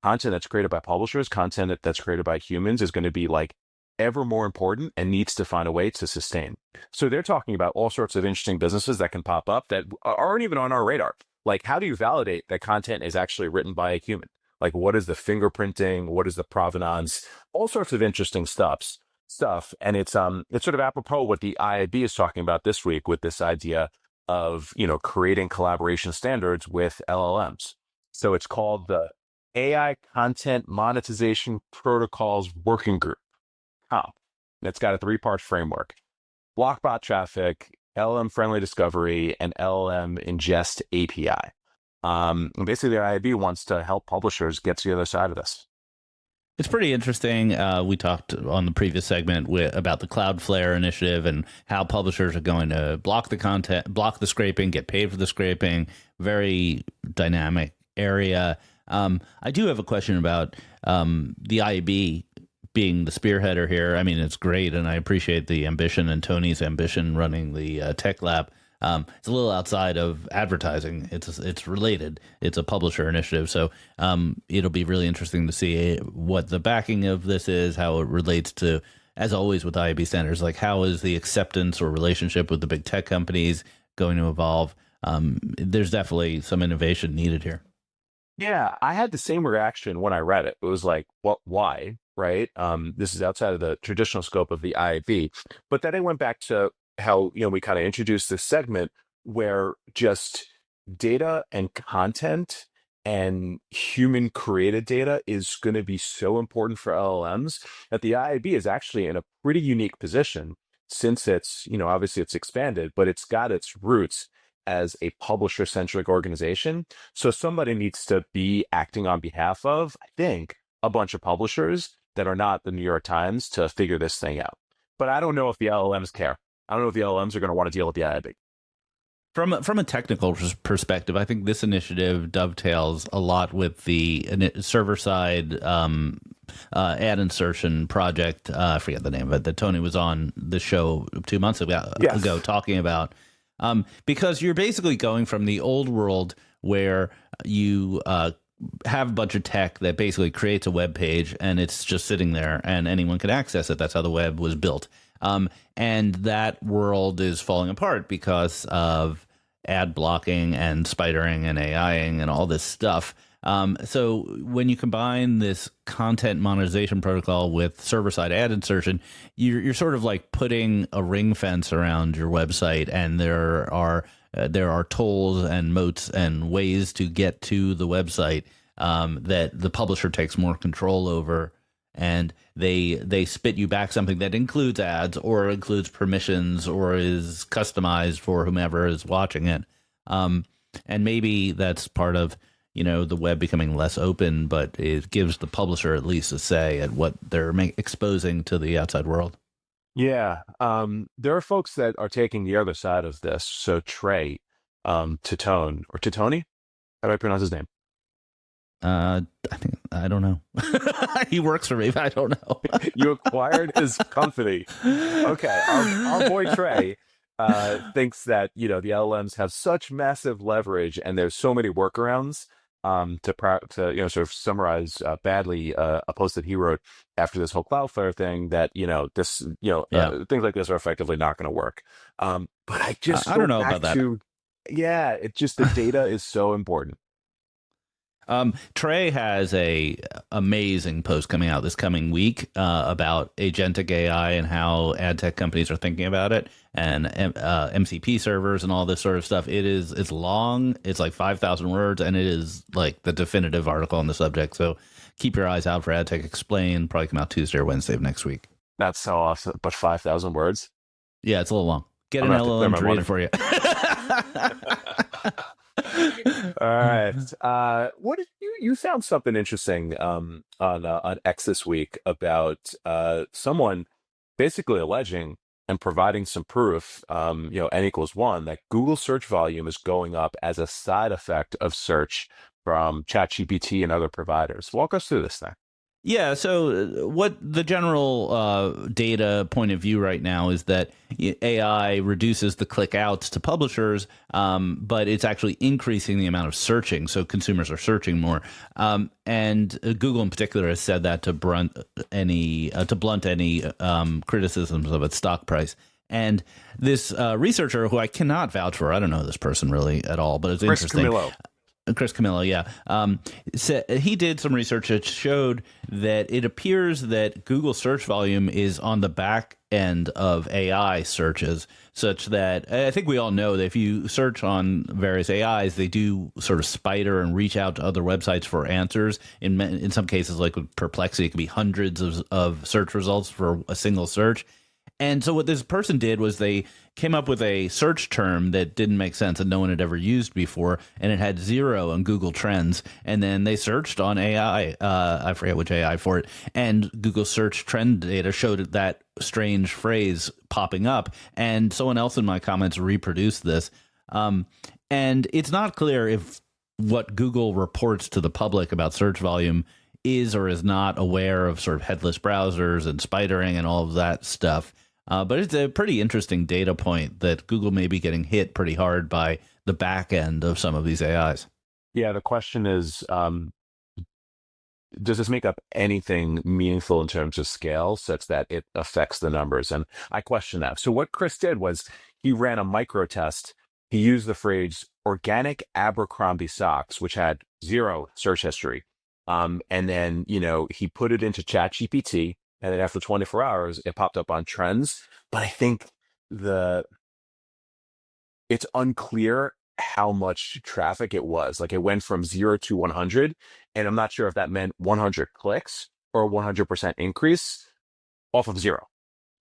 content that's created by publishers, content that's created by humans is going to be like ever more important and needs to find a way to sustain. So they're talking about all sorts of interesting businesses that can pop up that aren't even on our radar. Like, how do you validate that content is actually written by a human? Like, what is the fingerprinting? What is the provenance? All sorts of interesting stuff. And it's sort of apropos what the IAB is talking about this week with this idea of, creating collaboration standards with LLMs. So it's called the AI Content Monetization Protocols Working Group, COMP. And it's got a three-part framework: block bot traffic, LLM friendly discovery, and LLM ingest API. And basically, the IAB wants to help publishers get to the other side of this. It's pretty interesting. We talked on the previous segment about the Cloudflare initiative and how publishers are going to block the content, block the scraping, get paid for the scraping. Very dynamic area. I do have a question about the IAB being the spearheader here. I mean, it's great, and I appreciate the ambition and Tony's ambition running the tech lab. It's a little outside of advertising. It's related. It's a publisher initiative, so it'll be really interesting to see what the backing of this is, how it relates to, as always with IAB standards, like how is the acceptance or relationship with the big tech companies going to evolve. There's definitely some innovation needed here. Yeah, I had the same reaction when I read it. It was like, what? Why? Right? This is outside of the traditional scope of the IAB. But then I went back to how we kind of introduced this segment where just data and content and human created data is going to be so important for LLMs that the IAB is actually in a pretty unique position since it's obviously it's expanded, but it's got its roots as a publisher centric organization. So somebody needs to be acting on behalf of, I think, a bunch of publishers that are not the New York Times to figure this thing out. But I don't know if the LLMs care. I don't know if the LLMs are going to want to deal with the IAB. From a technical perspective, I think this initiative dovetails a lot with the server-side ad insertion project. I forget the name of it, that Tony was on the show 2 months ago talking about. Because you're basically going from the old world where you have a bunch of tech that basically creates a web page and it's just sitting there and anyone can access it. That's how the web was built. And that world is falling apart because of ad blocking and spidering and AIing and all this stuff. So when you combine this content monetization protocol with server-side ad insertion, you're sort of like putting a ring fence around your website, and there are tolls and moats and ways to get to the website that the publisher takes more control over, and they spit you back something that includes ads or includes permissions or is customized for whomever is watching it. And maybe that's part of the web becoming less open, but it gives the publisher at least a say at what they're exposing to the outside world. Yeah. There are folks that are taking the other side of this. So Trey, Titone, or Titoni, how do I pronounce his name? I don't know. He works for me, but I don't know. You acquired his company. Okay. Our boy Trey thinks that, the LLMs have such massive leverage and there's so many workarounds to sort of summarize badly a post that he wrote after this whole Cloudflare thing that, things like this are effectively not going to work. But I just I don't know about that. Yeah, it's just the data is so important. Trey has a amazing post coming out this coming week about agentic AI and how ad tech companies are thinking about it, and MCP servers and all this sort of stuff. It's long. It's like 5,000 words, and it is like the definitive article on the subject. So keep your eyes out for Ad Tech Explained. Probably come out Tuesday or Wednesday of next week. That's so awesome. But 5,000 words? Yeah, it's a little long. Get an LLM to read it for you. All right. What did you found something interesting on X this week about someone basically alleging and providing some proof, N=1, that Google search volume is going up as a side effect of search from ChatGPT and other providers. Walk us through this thing. Yeah, so what the general data point of view right now is that AI reduces the click outs to publishers, but it's actually increasing the amount of searching, so consumers are searching more. And Google in particular has said that to blunt any criticisms of its stock price. And this researcher, who I cannot vouch for, I don't know this person really at all, but it's interesting. Chris Camillo, yeah. He did some research that showed that it appears that Google search volume is on the back end of AI searches, such that I think we all know that if you search on various AIs, they do sort of spider and reach out to other websites for answers. In some cases, like with Perplexity, it could be hundreds of search results for a single search. And so what this person did was they came up with a search term that didn't make sense that no one had ever used before, and it had 0 on Google Trends. And then they searched on AI. I forget which AI for it. And Google search trend data showed that strange phrase popping up. And someone else in my comments reproduced this. And it's not clear if what Google reports to the public about search volume is or is not aware of sort of headless browsers and spidering and all of that stuff. But it's a pretty interesting data point that Google may be getting hit pretty hard by the back end of some of these AIs. Yeah, the question is, does this make up anything meaningful in terms of scale such that it affects the numbers? And I question that. So what Chris did was he ran a micro test. He used the phrase organic Abercrombie socks, which had 0 search history. And then, he put it into ChatGPT, and then after 24 hours, it popped up on trends. But I think it's unclear how much traffic it was. Like it went from 0 to 100, and I'm not sure if that meant 100 clicks or a 100% increase off of 0.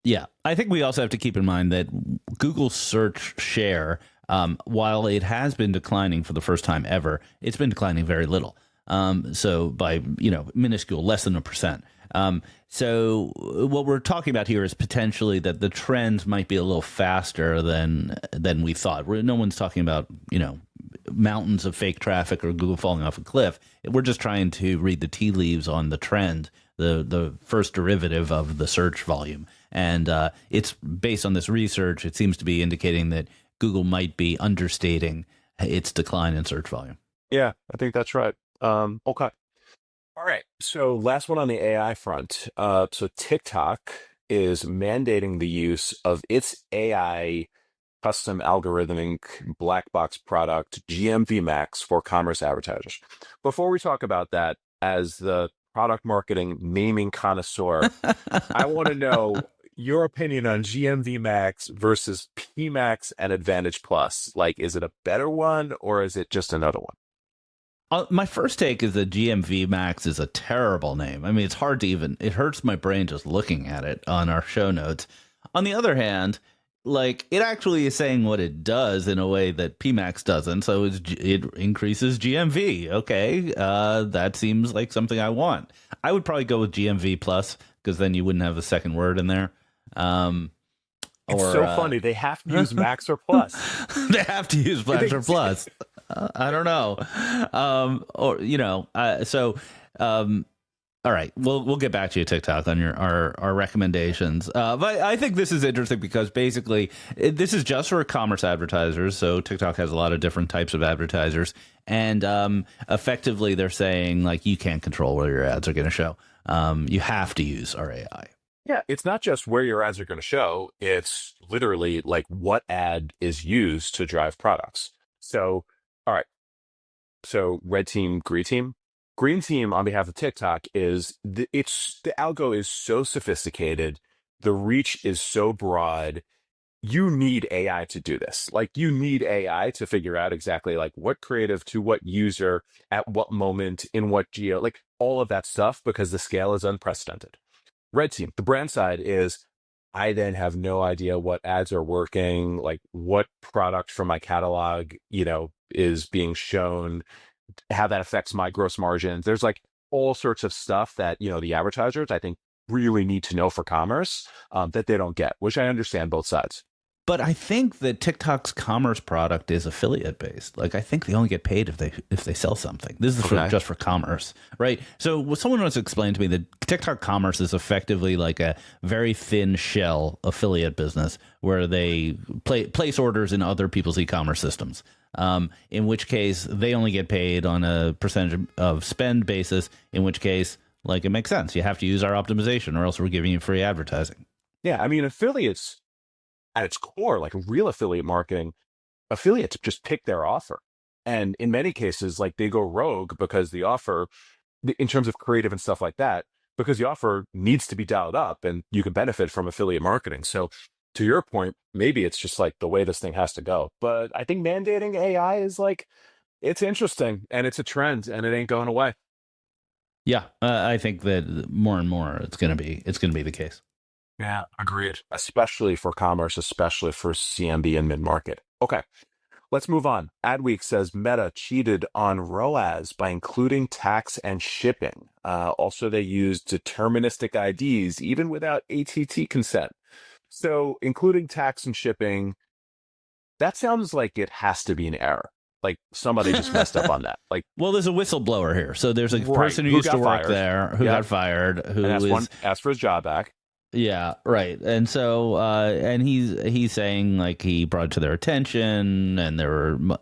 Yeah, I think we also have to keep in mind that Google search share, while it has been declining for the first time ever, it's been declining very little. So by, minuscule, less than 1%. So what we're talking about here is potentially that the trends might be a little faster than we thought. No one's talking about, mountains of fake traffic or Google falling off a cliff. We're just trying to read the tea leaves on the trend, the first derivative of the search volume. And it's based on this research. It seems to be indicating that Google might be understating its decline in search volume. Yeah, I think that's right. Okay. All right. So last one on the AI front. So TikTok is mandating the use of its AI custom algorithmic black box product, GMV Max, for commerce advertisers. Before we talk about that, as the product marketing naming connoisseur, I want to know your opinion on GMV Max versus PMax and Advantage Plus. Like, is it a better one or is it just another one? My first take is that GMV Max is a terrible name. I mean, it's hard to it hurts my brain just looking at it on our show notes. On the other hand, like, it actually is saying what it does in a way that PMax doesn't. So it increases GMV. Okay, that seems like something I want. I would probably go with GMV Plus because then you wouldn't have a second word in there. It's so funny. They have to use Max or Plus. They have to use Max or Plus. I don't know. All right, we'll get back to you, TikTok, on our recommendations. But I think this is interesting because basically this is just for commerce advertisers. So TikTok has a lot of different types of advertisers, and effectively they're saying, like, you can't control where your ads are going to show. You have to use our AI. Yeah, it's not just where your ads are going to show. It's literally like what ad is used to drive products. So, all right. So red team, green team. Green team on behalf of TikTok is the algo is so sophisticated. The reach is so broad. You need AI to do this. Like, you need AI to figure out exactly like what creative to what user at what moment in what geo, like all of that stuff, because the scale is unprecedented. Red team, the brand side is, I then have no idea what ads are working, like what product from my catalog, is being shown, how that affects my gross margins. There's like all sorts of stuff that, the advertisers, I think, really need to know for commerce that they don't get, which I understand both sides. But I think that TikTok's commerce product is affiliate based. Like, I think they only get paid if they sell something. This is just for commerce, right? So someone once explained to me that TikTok commerce is effectively like a very thin shell affiliate business where they place orders in other people's e-commerce systems. In which case they only get paid on a percentage of spend basis. In which case, like, it makes sense. You have to use our optimization, or else we're giving you free advertising. Yeah, I mean, affiliates, at its core, like real affiliate marketing, affiliates just pick their offer. And in many cases, like, they go rogue because the offer, in terms of creative and stuff like that, because the offer needs to be dialed up and you can benefit from affiliate marketing. So to your point, maybe it's just like the way this thing has to go. But I think mandating AI is like, it's interesting and it's a trend and it ain't going away. Yeah, I think that more and more it's going to be the case. Yeah, agreed. Especially for commerce, especially for CMB and mid-market. Okay, let's move on. Adweek says Meta cheated on ROAS by including tax and shipping. Also, they used deterministic IDs even without ATT consent. So, including tax and shipping, that sounds like it has to be an error. Like somebody just messed up on that. Like, Well, there's a whistleblower here. So there's a right, person who who used to got work fired? there who Yep, got fired, who and is asked for his job back. yeah, right. And so and he's saying like he brought it to their attention and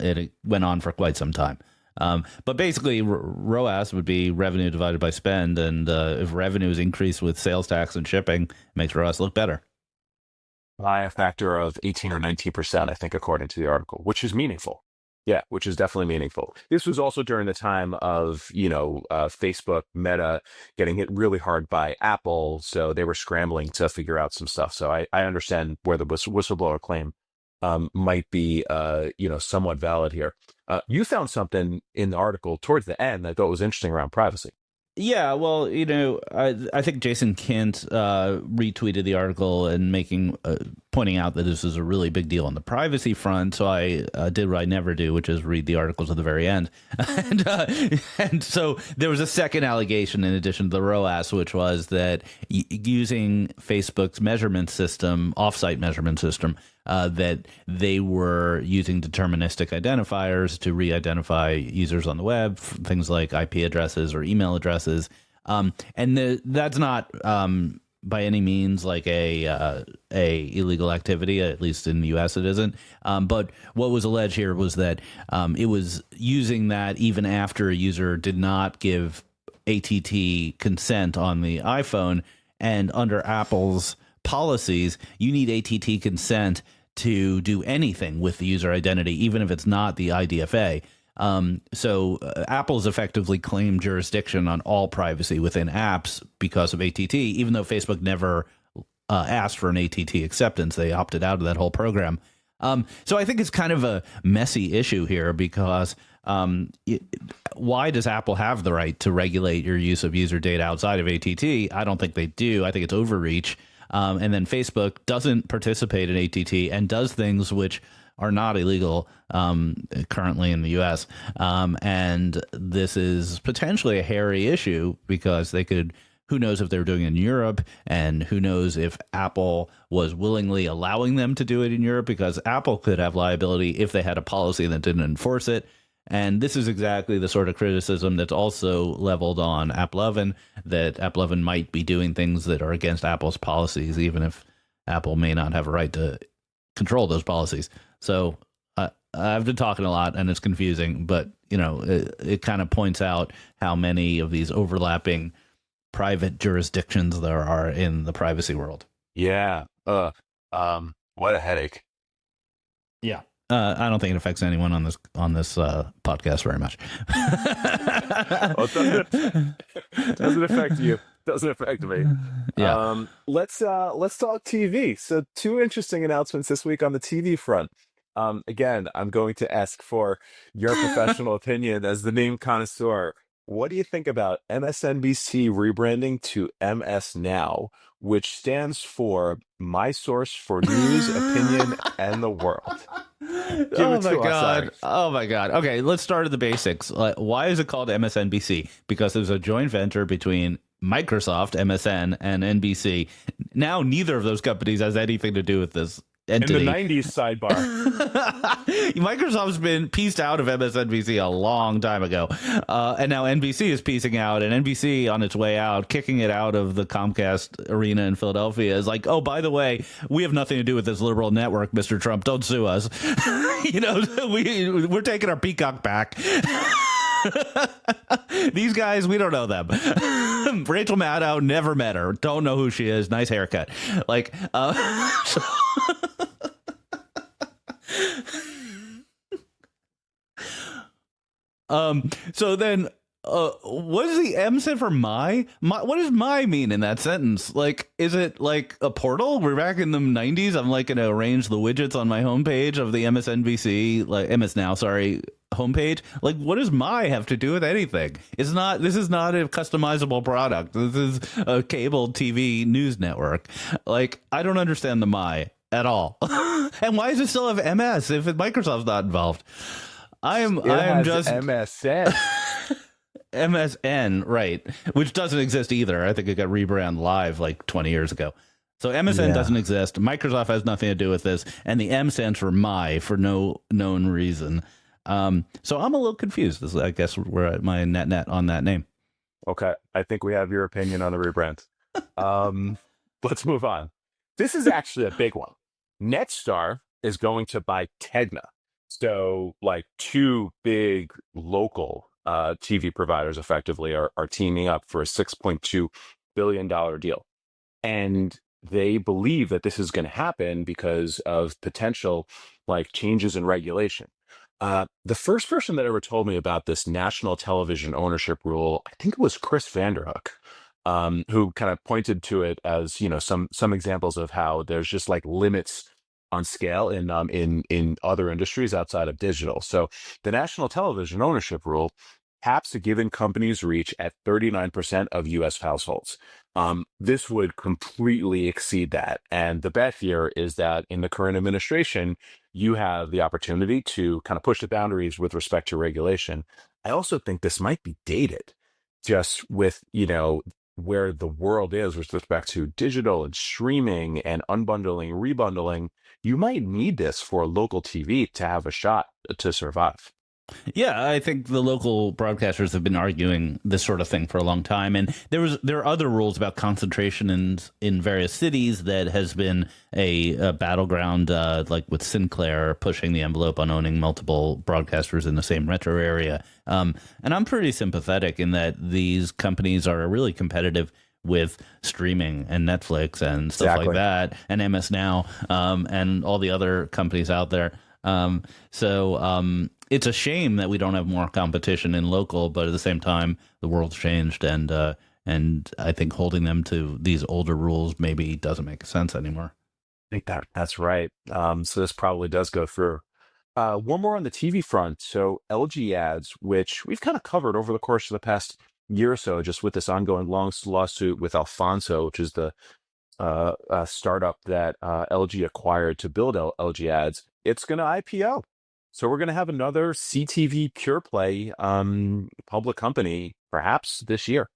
it went on for quite some time. But basically, ROAS would be revenue divided by spend, and if revenue is increased with sales tax and shipping, it makes ROAS look better. By a factor of 18 or 19%, I think, according to the article, which is meaningful. Yeah, which is definitely meaningful. This was also during the time of, Facebook, Meta getting hit really hard by Apple. So they were scrambling to figure out some stuff. So I understand where the whistleblower claim might be, somewhat valid here. You found something in the article towards the end that I thought was interesting around privacy. Yeah, well, I think Jason Kent retweeted the article and pointing out that this is a really big deal on the privacy front. So I did what I never do, which is read the article to the very end. And so there was a second allegation in addition to the ROAS, which was that using Facebook's measurement system, offsite measurement system, that they were using deterministic identifiers to re-identify users on the web, things like IP addresses or email addresses. That's not by any means like a illegal activity. At least in the U.S. it isn't. But what was alleged here was that it was using that even after a user did not give ATT consent on the iPhone, and under Apple's policies, you need ATT consent to do anything with the user identity, even if it's not the IDFA. So Apple's effectively claimed jurisdiction on all privacy within apps because of ATT, even though Facebook never asked for an ATT acceptance. They opted out of that whole program. So I think it's kind of a messy issue here because why does Apple have the right to regulate your use of user data outside of ATT? I don't think they do. I think it's overreach. And then Facebook doesn't participate in ATT and does things which are not illegal currently in the U.S. And this is potentially a hairy issue because they could, who knows if they're doing it in Europe, and who knows if Apple was willingly allowing them to do it in Europe, because Apple could have liability if they had a policy that didn't enforce it. And this is exactly the sort of criticism that's also leveled on AppLovin, that AppLovin might be doing things that are against Apple's policies, even if Apple may not have a right to control those policies. So I've been talking a lot and it's confusing, but it kind of points out how many of these overlapping private jurisdictions there are in the privacy world. Yeah. What a headache. Yeah. I don't think it affects anyone on this podcast very much. Well, doesn't affect you. Doesn't affect me. Yeah. Let's talk TV. So 2 interesting announcements this week on the TV front. Again, I'm going to ask for your professional opinion as the name connoisseur. What do you think about MSNBC rebranding to MS Now, which stands for My Source for News, Opinion, and the World? Oh my God. Oh my God. Okay, let's start at the basics. Why is it called MSNBC? Because there's a joint venture between Microsoft, MSN, and NBC. Now, neither of those companies has anything to do with this entity. In the 90s sidebar. Microsoft's been pieced out of MSNBC a long time ago. And now NBC is piecing out, and NBC on its way out, kicking it out of the Comcast arena in Philadelphia, is like, oh, by the way, we have nothing to do with this liberal network, Mr. Trump. Don't sue us. We're taking our peacock back. These guys, we don't know them. Rachel Maddow, never met her. Don't know who she is. Nice haircut. So then, what does the M stand for? My? What does my mean in that sentence? Like, is it like a portal? We're back in the 90s. I'm like going to arrange the widgets on my homepage of the MSNBC, like MS Now, sorry, homepage. Like, what does my have to do with anything? It's not. This is not a customizable product. This is a cable TV news network. Like, I don't understand the my at all. And why does it still have MS if Microsoft's not involved? I am It has just MSN. MSN, right? Which doesn't exist either. I think it got rebranded live like 20 years ago. So MSN Yeah. doesn't exist. Microsoft has nothing to do with this, and the M stands for my for no known reason. So I'm a little confused. This is, I guess, we're at my net on that name. Okay, I think we have your opinion on the rebrand. Let's move on. This is actually a big one. Netstar is going to buy Tegna. So, like, two big local TV providers effectively are teaming up for a $6.2 billion deal. And they believe that this is going to happen because of potential like changes in regulation. The first person that ever told me about this national television ownership rule, I think it was Chris Vanderhook, who kind of pointed to it as, you know, some examples of how there's just like limits on scale in other industries outside of digital. So the national television ownership rule caps a given company's reach at 39% of U.S. households. This would completely exceed that. And the bet here is that in the current administration, you have the opportunity to kind of push the boundaries with respect to regulation. I also think this might be dated just with, you know, where the world is with respect to digital and streaming and unbundling, rebundling. You might need this for local TV to have a shot to survive. Yeah, I think the local broadcasters have been arguing this sort of thing for a long time, and there are other rules about concentration in various cities that has been a battleground, like with Sinclair pushing the envelope on owning multiple broadcasters in the same metro area. And I'm pretty sympathetic in that these companies are really competitive with streaming and Netflix and stuff like Exactly. that, and MS Now, and all the other companies out there. It's a shame that we don't have more competition in local, but at the same time, the world's changed, and I think holding them to these older rules maybe doesn't make sense anymore. I think that's right. So this probably does go through. One more on the TV front. So LG ads, which we've kind of covered over the course of the past year or so, just with this ongoing long lawsuit with Alfonso, which is the startup that LG acquired to build LG ads. It's going to IPO. So we're going to have another CTV pure play public company perhaps this year.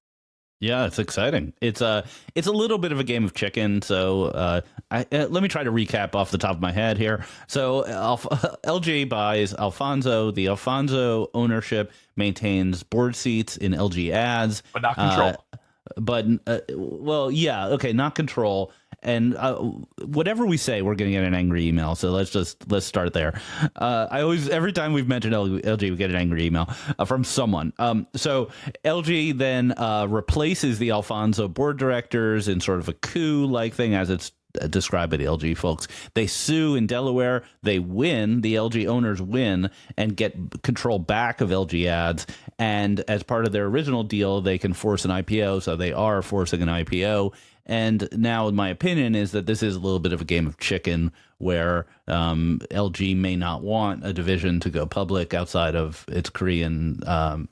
Yeah, it's exciting. It's a little bit of a game of chicken. So let me try to recap off the top of my head here. So LG buys Alfonso. The Alfonso ownership maintains board seats in LG ads, But not control. Well, yeah, okay, not control. And whatever we say, we're going to get an angry email. So let's start there. Every time we've mentioned LG, we get an angry email from someone. So LG then replaces the Alfonso board directors in sort of a coup-like thing, as it's described by the LG folks. They sue in Delaware. They win. The LG owners win and get control back of LG ads. And as part of their original deal, they can force an IPO. So they are forcing an IPO. And now my opinion is that this is a little bit of a game of chicken where LG may not want a division to go public outside of its Korean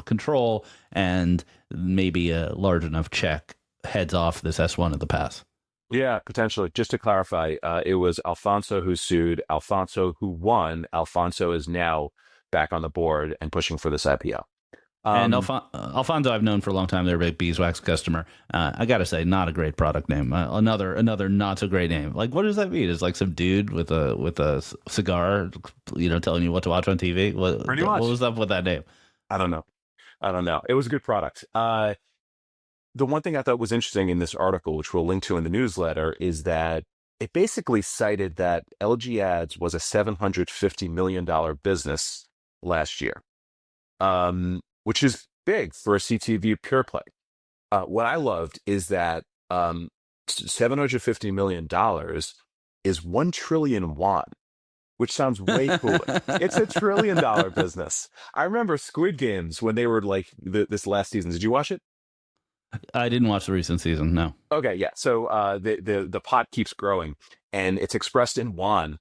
control, and maybe a large enough check heads off this S1 of the pass. Yeah, potentially. Just to clarify, it was Alfonso who sued, Alfonso who won. Alfonso is now back on the board and pushing for this IPO. And Alfonso, I've known for a long time. They're a big beeswax customer. I got to say, not a great product name. Another not so great name. Like, what does that mean? It's like some dude with a cigar, telling you what to watch on TV. Pretty much. What was up with that name? I don't know. It was a good product. The one thing I thought was interesting in this article, which we'll link to in the newsletter, is that it basically cited that LG Ads was a $750 million business last year, which is big for a CTV pure play. What I loved is that $750 million is 1 trillion won, which sounds way cooler. It's a $1 trillion business. I remember Squid Games when they were like this last season. Did you watch it? I didn't watch the recent season. No. Okay, yeah. So the pot keeps growing, and it's expressed in won.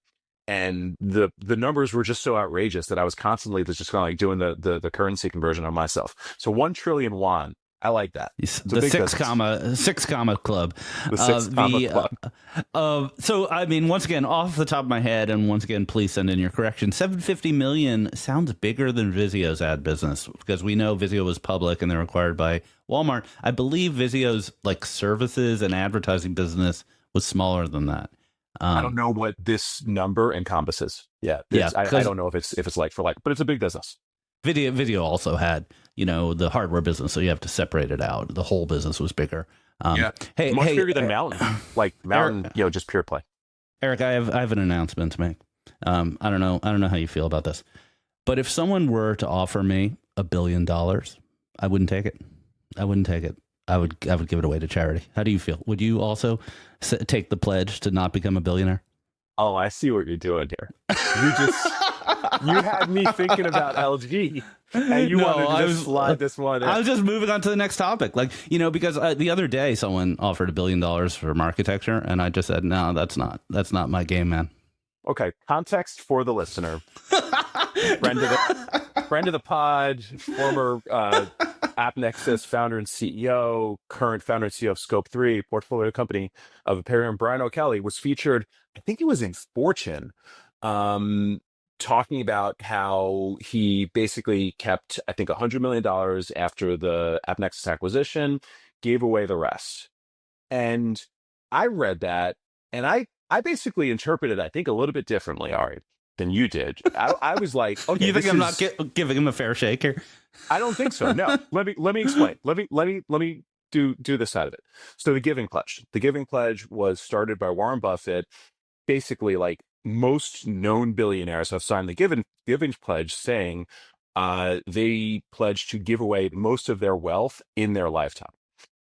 and the numbers were just so outrageous that I was constantly just kind of like doing the currency conversion on myself. So 1 trillion won. I like that. It's The six comma club. the six comma club. So I mean, once again, off the top of my head, and once again, please send in your correction. 750 million sounds bigger than Vizio's ad business, because we know Vizio was public and they're acquired by Walmart. I believe Vizio's like services and advertising business was smaller than that. I don't know what this number encompasses. Yeah, I don't know if it's like for like, but it's a big business. Video also had, the hardware business, so you have to separate it out. The whole business was bigger. Much bigger than Mountain. Like Mountain, just pure play. Eric, I have an announcement to make. I don't know how you feel about this, but if someone were to offer me $1 billion, I wouldn't take it. I wouldn't take it. I would give it away to charity. How do you feel? Would you also take the pledge to not become a billionaire? Oh, I see what you're doing here. You had me thinking about LG, and you wanted to slide this one in. I was just moving on to the next topic, because the other day someone offered $1 billion for architecture, and I just said, no, that's not my game, man. Okay, context for the listener. friend of the pod, former AppNexus founder and CEO, current founder and CEO of Scope 3, portfolio company of Aperion, Brian O'Kelly, was featured, I think it was in Fortune, talking about how he basically kept, I think, $100 million after the AppNexus acquisition, gave away the rest. And I read that, and I basically interpreted, I think, a little bit differently, Ari, than you did. I was like, okay, you think I'm not giving him a fair shake here? I don't think so. No, let me explain. Let me do this side of it. So the Giving Pledge. The Giving Pledge was started by Warren Buffett. Basically, like most known billionaires have signed the Giving Pledge, saying they pledge to give away most of their wealth in their lifetime.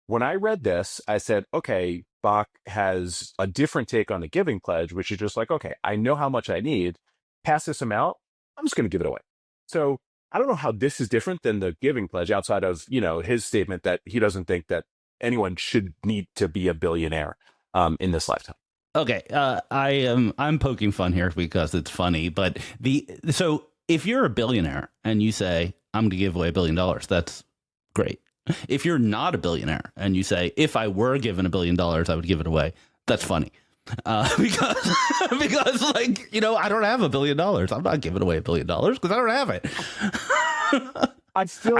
When I read this, I said, okay, Bach has a different take on the Giving Pledge, which is just like, okay, I know how much I need. Pass this amount, I'm just going to give it away. So I don't know how this is different than the Giving Pledge, outside of, his statement that he doesn't think that anyone should need to be a billionaire in this lifetime. Okay, I'm poking fun here because it's funny, but so if you're a billionaire and you say, I'm going to give away $1 billion, that's great. If you're not a billionaire and you say, if I were given $1 billion, I would give it away, that's funny. Because I don't have $1 billion. I'm not giving away $1 billion because I don't have it. I still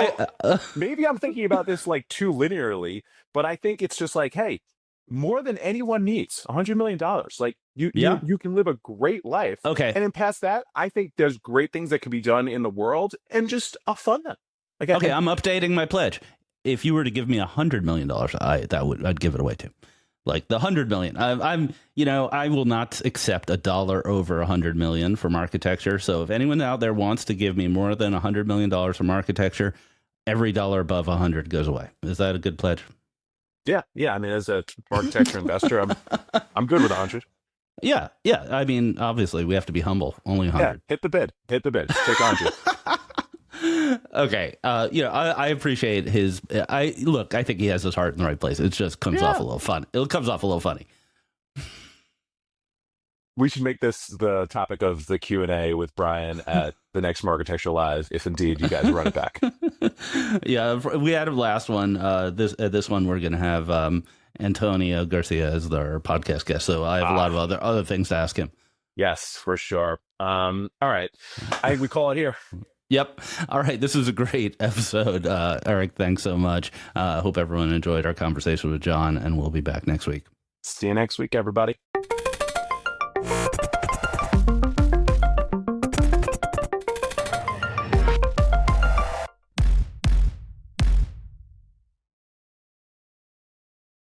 maybe I'm thinking about this like too linearly, but I think it's just like, hey, more than anyone needs, $100 million. Like you can live a great life. Okay. And then past that, I think there's great things that can be done in the world, and just fund them. I'm updating my pledge. If you were to give me $100 million, I'd give it away too. Like the 100 million. I will not accept $1 over 100 million from architecture. So if anyone out there wants to give me more than $100 million from architecture, every dollar above 100 goes away. Is that a good pledge? Yeah. I mean, as a architecture investor, I'm good with 100. Yeah. I mean, obviously, we have to be humble. Only 100. Yeah, hit the bid. Take 100. Okay. I appreciate his. I think he has his heart in the right place. It just comes off a little fun. It comes off a little funny. We should make this the topic of the Q&A with Brian at the next Architecture Live, if indeed you guys run it back. Yeah, we had a last one. This one we're going to have Antonio Garcia as our podcast guest. So I have a lot of other things to ask him. Yes, for sure. All right. I think we call it here. Yep. All right. This was a great episode. Eric, thanks so much. Hope everyone enjoyed our conversation with John, and we'll be back next week. See you next week, everybody.